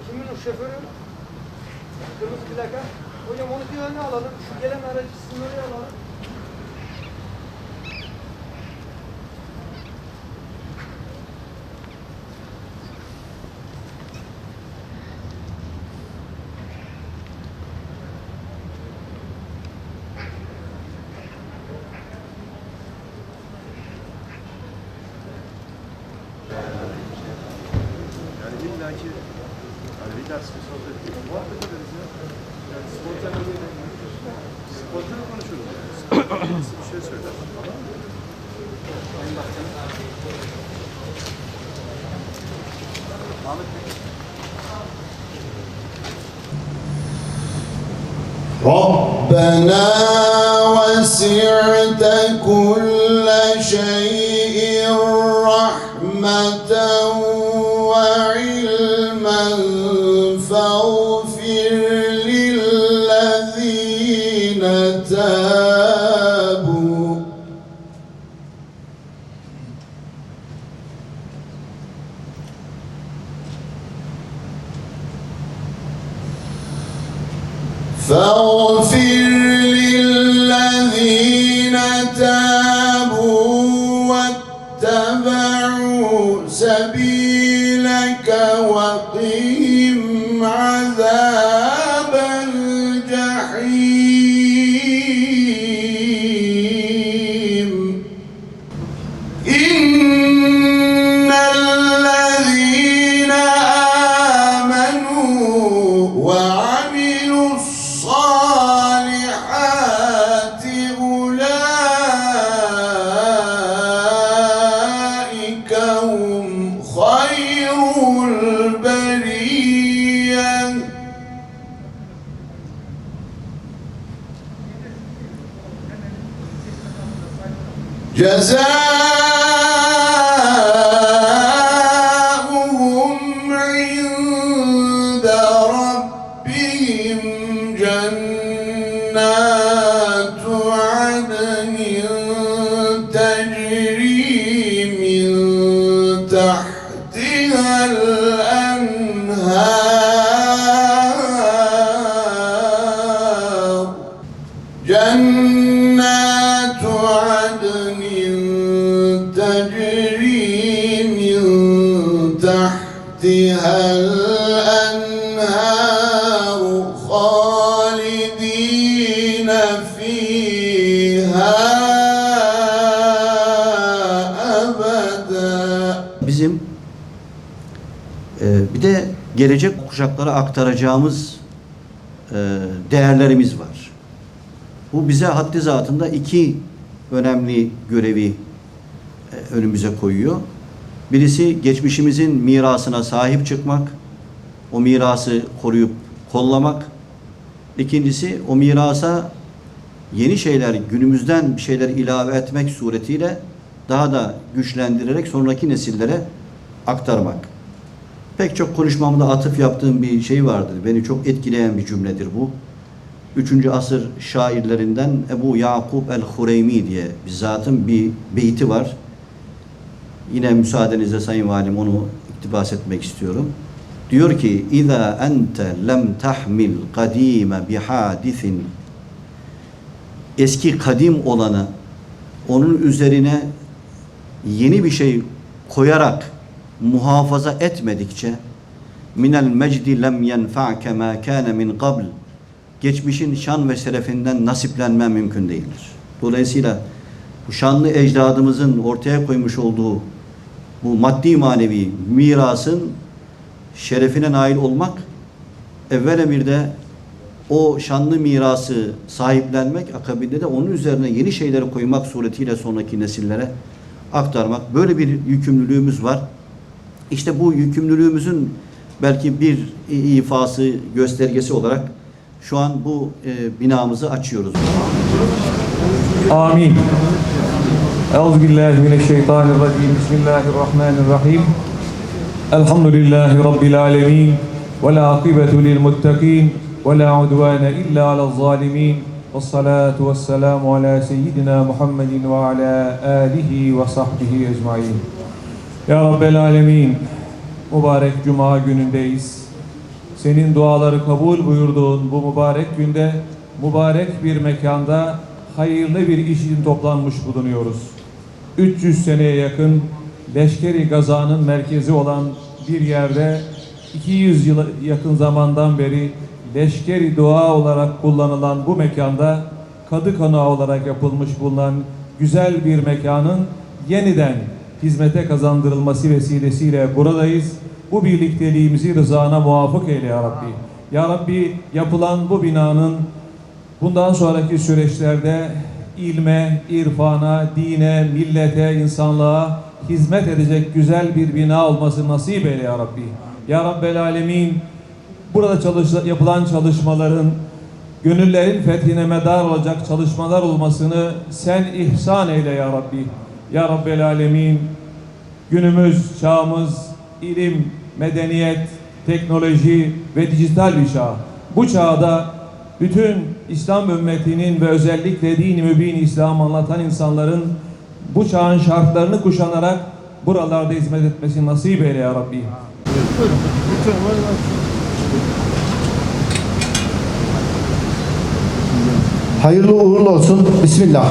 Kimin o şoförü? Kırmızı plaka. Hocam onu bir öne alalım. Şu gelen aracı sizin oraya alalım. Yani illaki hani bir ders bir sohbet değil. Muhabbet ederiz ya. Yani spontane konuşuruz yani. Birisi bir şey söyler. Tamam mı? Sayın Başkanım. Ahmet Bey. ربنا وسعت كل شيء رحمة وعلما فاغفر للذين تابوا فاغفر للذين تابوا واتبعوا سبيلك وقهم عذاب الجحيم إن الذين آمنوا وعملوا الصالحات أولئك هم خير البرية جزاؤهم عند ربهم جنات عدن تجري من تحتها الأنهار جنات عدن تجري من تحتها الأنهار خالدين فيها أبدا. Bizim bir de gelecek kuşaklara aktaracağımız değerlerimiz var. Bu bize haddi zatında iki önemli görevi önümüze koyuyor. Birisi geçmişimizin mirasına sahip çıkmak, o mirası koruyup kollamak. İkincisi o mirasa yeni şeyler, günümüzden bir şeyler ilave etmek suretiyle daha da güçlendirerek sonraki nesillere aktarmak. Pek çok konuşmamda atıf yaptığım bir şey vardır. Beni çok etkileyen bir cümledir bu. 3. asır şairlerinden Ebu Yakub el-Hureymi diye bizzatın bir beyti var. Yine müsaadenizle Sayın Valim onu iktibas etmek istiyorum. Diyor ki: İza ente lem tahmil kadime bihadisin. Eski kadim olanı onun üzerine yeni bir şey koyarak muhafaza etmedikçe minel mecdi lem yenfa'ke ma kana min qabl. Geçmişin şan ve şerefinden nasiplenme mümkün değildir. Dolayısıyla bu şanlı ecdadımızın ortaya koymuş olduğu bu maddi manevi mirasın şerefine nail olmak, evvel emirde o şanlı mirası sahiplenmek, akabinde de onun üzerine yeni şeyleri koymak suretiyle sonraki nesillere aktarmak. Böyle bir yükümlülüğümüz var. İşte bu yükümlülüğümüzün belki bir ifası, göstergesi olarak şu an bu binamızı açıyoruz. Amin. Euzubillahimineşşeytanirracim. Bismillahirrahmanirrahim. Elhamdülillahi Rabbil alemin. Ve la akibetu lil muttakin. Ve la udvane illa alel zalimin. والصلاة والسلام على سيدنا محمد وعلى آله وصحبه ecmaîn. Ya Rabbel Alemin, mübarek Cuma günündeyiz. Senin duaları kabul buyurduğun bu mübarek günde, mübarek bir mekanda hayırlı bir iş için toplanmış bulunuyoruz. 300 seneye yakın Leşkeri Gaza'nın merkezi olan bir yerde 200 yıla yakın zamandan beri Leşkeri Dua olarak kullanılan bu mekanda kadı konağı olarak yapılmış bulunan güzel bir mekanın yeniden hizmete kazandırılması vesilesiyle buradayız. Bu birlikteliğimizi rızana muvafık eyle ya Rabbi. Ya Rabbi, yapılan bu binanın bundan sonraki süreçlerde ilme, irfana, dine, millete, insanlığa hizmet edecek güzel bir bina olması nasip eyle ya Rabbi. Ya Rabbel Alemin, burada yapılan çalışmaların gönüllerin fethine medar olacak çalışmalar olmasını sen ihsan eyle ya Rabbi. Ya Rabbel Alemin, günümüz, çağımız, ilim, medeniyet, teknoloji ve dijital bir çağ. Bu çağda bütün İslam ümmetinin ve özellikle din-i mübin İslam anlatan insanların bu çağın şartlarını kuşanarak buralarda hizmet etmesi nasip eyle ya Rabbi. Hayırlı uğurlu olsun. Bismillah.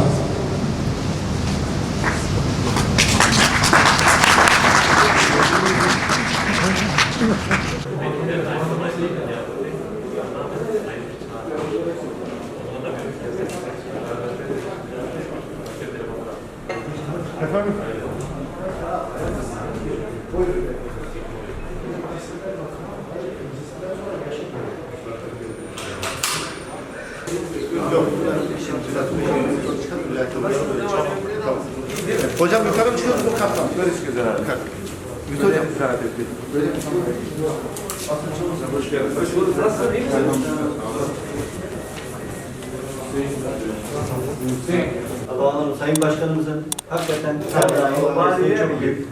Efendim? Yok. Hocam yukarı mı çıkıyoruz bu kattan? Böyle çıkıyoruz herhalde. Mütü hocam bir tane tepki. Böyle mi? Hoş geldiniz. Hoş bulduk. Nasılsın? İyi misin? Sayın Başkanımızın hakikaten her daim çok büyük.